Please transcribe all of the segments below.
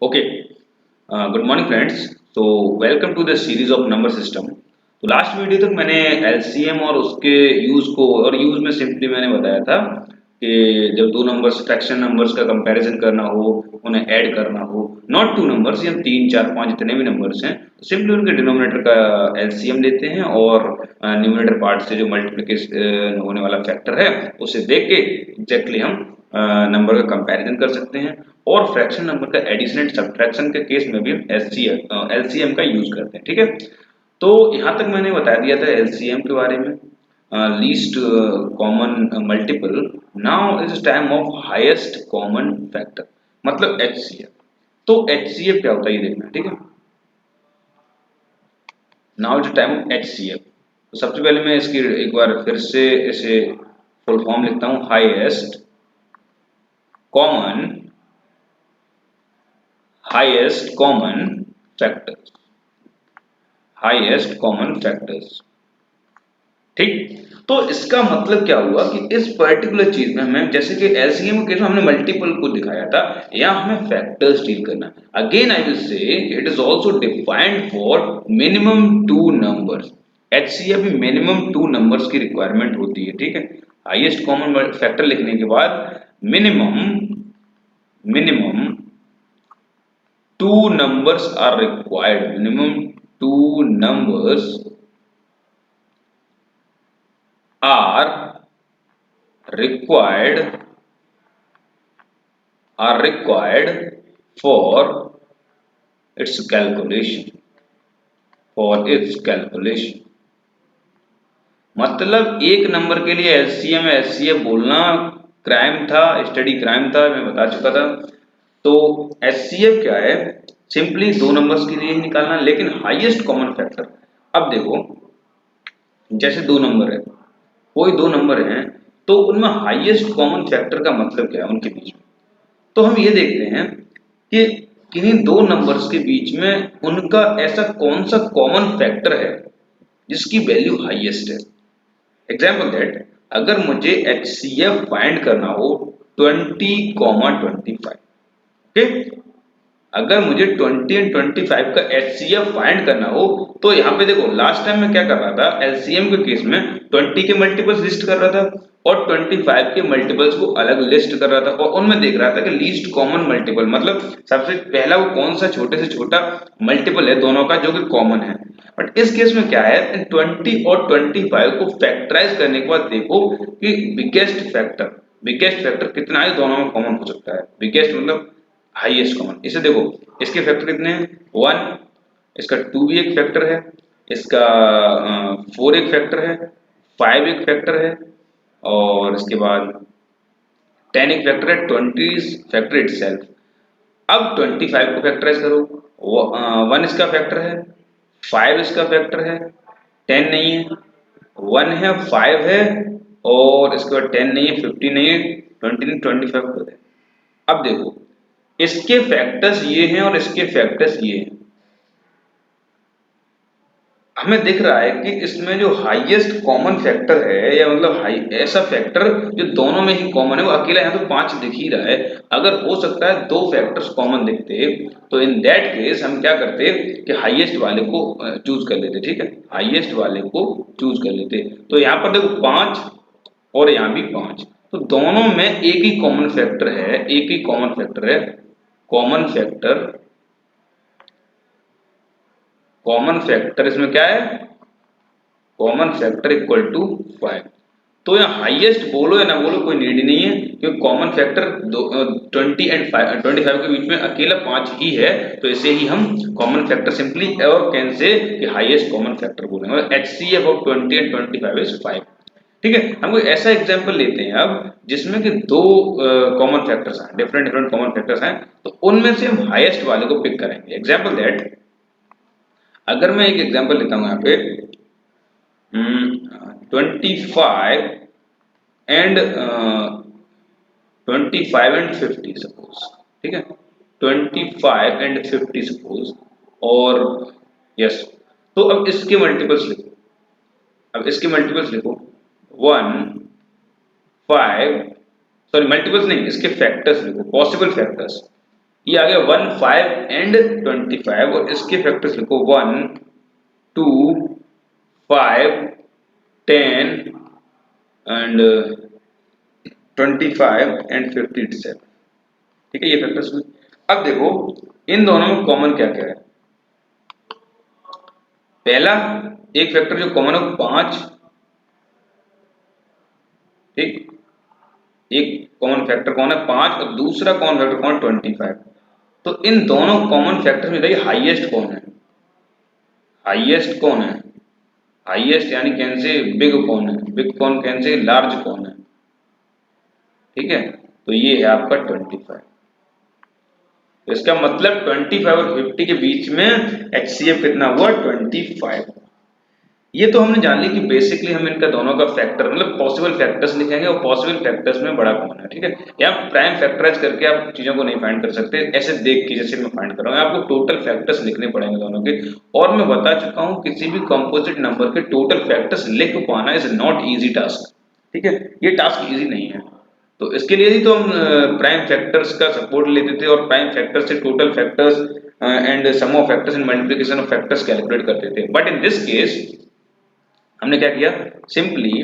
Okay, good morning friends. तो welcome to the series of number system. तो last video तक मैंने LCM और उसके यूज को और यूज में सिंपली मैंने बताया था कि जब दो नंबर्स फ्रैक्शन नंबर्स का कंपैरिजन करना हो, उन्हें ऐड करना हो, नॉट टू नंबर्स या तीन चार पांच जितने भी नंबर्स हैं, तो सिंपली उनके डिनोमिनेटर का एलसीएम लेते हैं और न्यूमरेटर पार्ट से जो मल्टीप्लिकेशन होने वाला फैक्टर है उसे देख के एग्जैक्टली हम नंबर का कंपैरिजन कर सकते हैं। और फ्रैक्शन नंबर का एडिशन एंड सब्ट्रैक्शन के केस में भी एलसीएम का यूज करते हैं। ठीक है, तो यहाँ तक मैंने बता दिया था एलसीएम के बारे में, least common multiple. Now is time of highest common factor, मतलब एचसीएफ। तो एचसीएफ क्या होता है ये देखना है। ठीक है, now is time of HCF. तो सबसे पहले मैं इसकी एक बार फिर से इसे फुल फॉर्म लिखता हूँ, highest common factors, highest common factors. ठीक, तो इसका मतलब क्या हुआ कि इस पर्टिकुलर चीज में हमें, जैसे कि एलसीएम के केस में हमने मल्टीपल को दिखाया था, या हमें फैक्टर्स डील करना है। Again I will say it is also defined for minimum two numbers. HCF में मिनिमम टू नंबर्स की रिक्वायरमेंट होती है। ठीक है, हाईएस्ट कॉमन फैक्टर लिखने के बाद minimum minimum two numbers are required, minimum two numbers are required for its calculation। मतलब एक नंबर के लिए एलसीएम एचसीएफ बोलना क्राइम था, स्टडी क्राइम था, मैं बता चुका था। तो एचसीएफ क्या है, सिंपली दो नंबर्स के लिए ही निकालना, लेकिन हाईएस्ट कॉमन फैक्टर। अब देखो, जैसे दो नंबर है, कोई दो नंबर हैं, तो उनमें हाईएस्ट कॉमन फैक्टर का मतलब क्या है उनके बीच में। तो हम ये देखते हैं कि किन्हीं दो नंबर्स के बीच में उनका ऐसा कौन सा कॉमन फैक्टर है जिसकी वैल्यू हाईएस्ट है। एग्जाम्पल दैट, अगर मुझे एचसीएफ फाइंड करना हो 20,25, ओके, अगर मुझे 20 एंड 25 का एचसीएफ फाइंड करना हो, तो यहाँ पे देखो लास्ट टाइम मैं क्या कर रहा था, एलसीएम के केस में 20 के मल्टीपल्स लिस्ट कर रहा था और 25 के मल्टीपल्स को अलग लिस्ट कर रहा था, और उनमें देख रहा था कि लीस्ट कॉमन मल्टीपल, मतलब सबसे पहला वो कौन सा छोटे से छोटा मल्टीपल है दोनों का जो कि कॉमन है। बट इस केस में क्या है, 20 और 25 को फैक्टराइज करने के बाद देखो कि बिगेस्ट फैक्टर कितना है, दोनों में कॉमन हो सकता है। बिगेस्ट मतलब हाईएस्ट कॉमन। इसे देखो, इसके फैक्टर कितने हैं, 1, इसका 2 भी एक फैक्टर है, इसका 4 एक फैक्टर है, 5 एक फैक्टर है, और इसके बाद 10 एक फैक्टर है, 20 फैक्टर इटसेल्फ। अब 25 को फैक्टराइज करो, 1 इसका फैक्टर है, 5 इसका फैक्टर है, 10 नहीं है, 1 है, 5 है, और इसके बाद 10 नहीं है, 50 नहीं है, 20 नहीं, 25 है। अब देखो, इसके फैक्टर्स ये हैं और इसके फैक्टर्स ये हैं। हमें दिख रहा है कि इसमें जो हाईएस्ट कॉमन फैक्टर है, या मतलब हाई ऐसा फैक्टर जो दोनों में ही कॉमन है, वो अकेला यहाँ तो 5 दिख ही रहा है। अगर हो सकता है दो फैक्टर्स कॉमन दिखते, तो इन दैट केस हम क्या करते कि हाईएस्ट वाले को चूज कर लेते। ठीक है, हाईएस्ट वाले को चूज कर लेते। तो यहाँ पर देखो 5 और यहाँ भी 5, तो दोनों में एक ही कॉमन फैक्टर है, एक ही कॉमन फैक्टर है। कॉमन फैक्टर कॉमन फैक्टर इसमें क्या है, कॉमन फैक्टर इक्वल टू 5। तो यहाँ हाईएस्ट बोलो या ना बोलो कोई नीड नहीं है, क्योंकि कॉमन फैक्टर 20 एंड 25 के बीच में अकेला 5 ही है। तो इसे ही हम कॉमन फैक्टर सिंपली और कैन से कि हाईएस्ट कॉमन फैक्टर बोलेंगे। HCF of 20 and 25 is 5। ठीक है, हम कोई ऐसा एग्जांपल लेते हैं अब जिसमें कि दो कॉमन फैक्टर्स हैं, डिफरेंट डिफरेंट कॉमन फैक्टर्स हैं, तो उनमें से हम हाईएस्ट वाले को पिक करेंगे। एग्जांपल दैट, अगर मैं एक एग्जांपल लेता हूं यहाँ पे, 25 एंड 25 एंड 50 सपोज। ठीक है, 25 एंड 50 सपोज, और यस, तो अब इसके मल्टीपल्स लिखो, वन, 5, सॉरी मल्टीपल्स नहीं, इसके फैक्टर्स लिखो, पॉसिबल फैक्टर्स। ये आ गया 1 5 एंड 25 और इसके फैक्टर्स लिखो 1 2 5 10 एंड 25 एंड 57। ठीक है, ये फैक्टर्स। अब देखो इन दोनों में कॉमन क्या क्या है। पहला एक फैक्टर जो कॉमन है 5। ठीक, एक कॉमन फैक्टर कौन है 5 और दूसरा कॉमन फैक्टर कौन 25। तो इन दोनों कॉमन फैक्टर में देखिए हाईएस्ट कौन है, हाईएस्ट कौन है, हाईएस्ट यानी कैन से बिग कौन है, बिग कौन कैन से लार्ज कौन है। ठीक है, तो ये है आपका 25। तो इसका मतलब 25 और 50 के बीच में HCF कितना हुआ 25। ये तो हमने जान ली कि बेसिकली हम इनका दोनों का फैक्टर मतलब पॉसिबल फैक्टर्स लिखेंगे और पॉसिबल फैक्टर्स में बड़ा कौन है। ठीक है, या प्राइम फैक्टराइज करके आप चीजों को नहीं फाइंड कर सकते ऐसे देख के जैसे मैं फाइंड कर रहा हूँ, आपको टोटल फैक्टर्स लिखने पड़ेंगे दोनों के। और मैं बता चुका हूँ किसी भी कंपोजिट नंबर के टोटल फैक्टर्स लिख पाना इज नॉट इजी टास्क। ठीक है, ये टास्क इजी नहीं है। तो इसके लिए ही तो हम प्राइम फैक्टर्स का सपोर्ट लेते थे और प्राइम फैक्टर्स से total factors and sum of factors and multiplication of factors calculate करते थे। बट इन दिस केस हमने क्या किया, सिंपली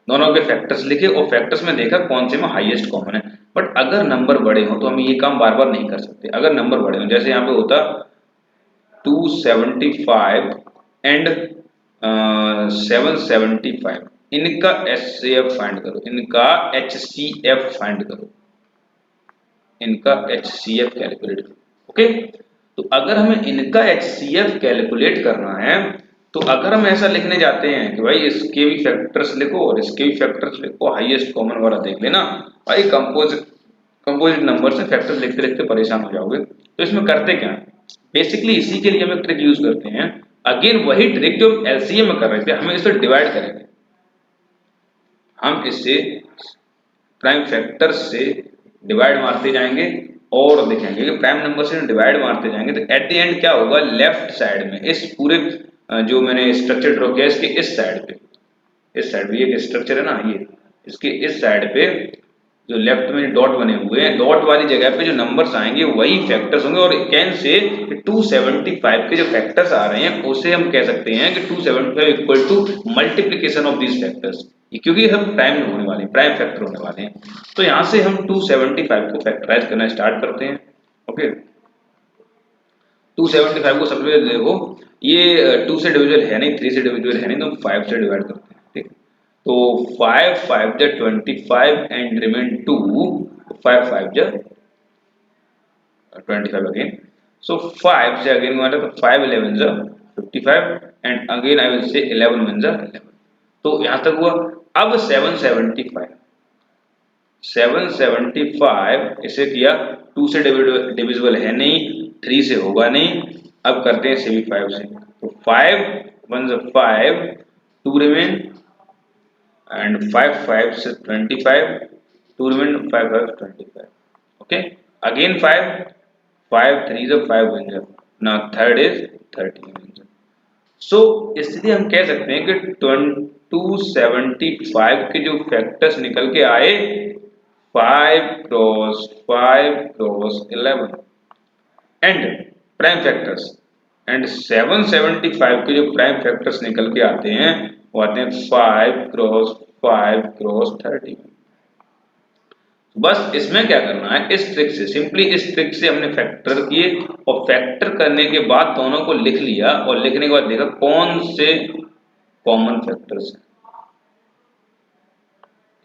दोनों के फैक्टर्स लिखे और फैक्टर्स में देखा कौन से में हाईएस्ट कॉमन है। बट अगर नंबर बड़े हो तो हम ये काम बार बार नहीं कर सकते। अगर नंबर बड़े हो जैसे यहाँ पे होता 275 एंड 775, इनका HCF फाइंड करो, इनका HCF फाइंड करो, इनका HCF कैलकुलेट करो। ओके, तो अगर हमें इनका HCF कैलकुलेट करना है तो अगर हम ऐसा लिखने जाते हैं कि भाई इसके भी फैक्टर्स लिखो और इसके भी फैक्टर्स लिखो, हाईएस्ट कॉमन वाला देख लेना, भाई कंपोजिट नंबर से फैक्टर्स लिखते लिखते परेशान हो जाओगे। तो इसमें करते क्या, बेसिकली इसी के लिए हम एक ट्रिक यूज करते हैं। अगेन वही ट्रिक जो LCM में कर रहे थे, हम इसे डिवाइड करेंगे, हम इससे प्राइम फैक्टर से डिवाइड मारते जाएंगे और देखेंगे कि प्राइम नंबर से डिवाइड मारते जाएंगे तो एट द एंड क्या होगा, लेफ्ट साइड में इस पूरे जो मैंने स्ट्रक्चर ड्रॉ किया इसके इस साइड पे, इस साइड पे ये स्ट्रक्चर है ना, ये इसके इस साइड पे जो लेफ्ट में डॉट बने हुए हैं, डॉट वाली जगह पे जो नंबर्स आएंगे वही फैक्टर्स होंगे। और कैन से 275 के जो फैक्टर्स आ रहे हैं उसे हम कह सकते हैं कि 275 equal to multiplication of these factors, क्योंकि हम प्राइम होने वाले हैं, प्राइम फैक्टर होने वाले हैं। तो यहाँ से हम 275 को फैक्टराइज करना स्टार्ट करते हैं। ओके, 275 को सबसे पहले देखो ये 2 से डिविजिबल है नहीं, 3 से डिविजिबल है नहीं, तो हम 5 से डिवाइड करते हैं। ठीक, तो 5 5 जा 25 एंड रिमेन 2, 5 5 जा 25 अगेन। सो 5 से अगेन मारा तो 5 11 जा 55 and again I will say 11 1 जा 11। तो यहाँ तक हुआ। अब 775 इसे किया, 2 से डिविजिबल है नहीं, 3 से होगा नहीं, अब करते हैं से भी 5 से। तो 5 1 5, 2 रिमेन एंड 5 5 से 25, 2 रिमेन 5 5 25। ओके, अगेन 5 5 3 से 5 बन जाए ना, थर्ड इज 13। सो इसलिए हम कह सकते हैं कि 275 के जो फैक्टर्स निकल के आए 5 cross 5 cross 11 and prime factors, and 775 के जो प्राइम फैक्टर्स निकल के आते हैं वो आते हैं 5 क्रॉस 5 क्रॉस 13। बस इसमें क्या करना है, इस ट्रिक से, सिंपली इस ट्रिक से हमने फैक्टर किए और फैक्टर करने के बाद दोनों को लिख लिया और लिखने के बाद देखा कौन से कॉमन फैक्टर्स हैं।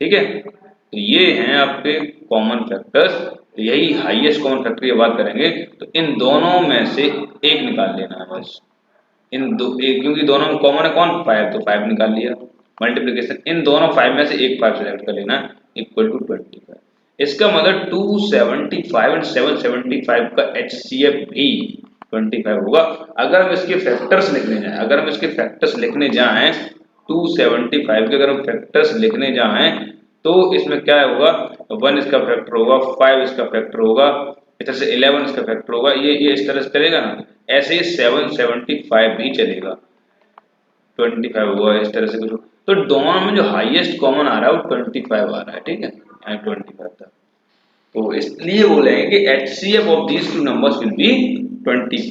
ठीक है, तो ये हैं आपके कॉमन फैक्टर्स। तो यही हाईएस्ट कॉमन फैक्टर की बात करेंगे तो इन दोनों में से एक निकाल लेना है बस। इन दो एक, क्योंकि दोनों में कॉमन है कौन 5, तो 5 निकाल लिया। मल्टीप्लिकेशन इन दोनों 5 में से एक 5 सेलेक्ट कर लेना इक्वल टू 25। इसका मतलब 275 एंड 775 का HCF भी 25 होगा। अगर हम इसके फैक्टर्स लिखने जाएं, अगर हम इसके फैक्टर्स लिखने जाएं 275 के अगर हम फैक्टर्स लिखने जाएं तो इसमें क्या होगा, 1 इसका फैक्टर होगा, 5 इसका फैक्टर होगा, इस तरह से 11 इसका फैक्टर होगा, ये इस तरह से चलेगा ना। ऐसे ही 775 भी चलेगा, 25 होगा, इस तरह से कुछ। तो दोनों में जो हाईएस्ट कॉमन आ रहा है वो 25 आ रहा है। ठीक है, 25 था। तो इसलिए बोलेंगे कि HCF of these two numbers will be 25,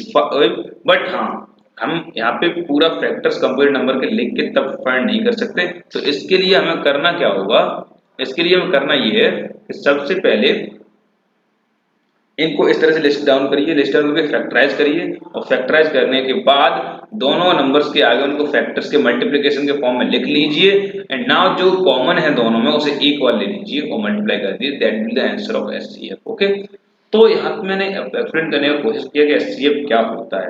but हाँ हम यहाँ पे पूरा फैक्टर्स कंपोजिट नंबर के लिख के तब फाइंड नहीं कर सकते। तो इसके लिए हमें करना क्या होगा, इसके लिए हमें करना ये है कि सबसे पहले इनको इस तरह से लिस्ट डाउन करिए, लिस्ट डाउन करके फैक्टराइज करिए, और फैक्टराइज करने के बाद दोनों नंबर्स के आगे उनको फैक्टर्स के मल्टीप्लिकेशन के फॉर्म में लिख लीजिए, एंड नाउ जो कॉमन है दोनों में उसे एक बार ले लीजिए और मल्टीप्लाई कर दीजिए, that will the answer of HCF। Okay, तो यहाँ पे मैंने एक्सप्लेन करने की कोशिश किया कि HCF क्या होता है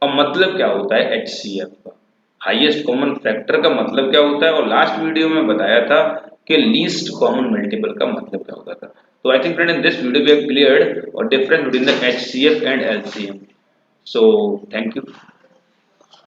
और मतलब क्या होता है HCF का, हाईएस्ट कॉमन फैक्टर का मतलब क्या होता है, और लास्ट वीडियो में बताया था कि लीस्ट कॉमन मल्टीपल का मतलब क्या होता था। So I think friend in this video we have cleared or difference between the HCF and LCM. So thank you.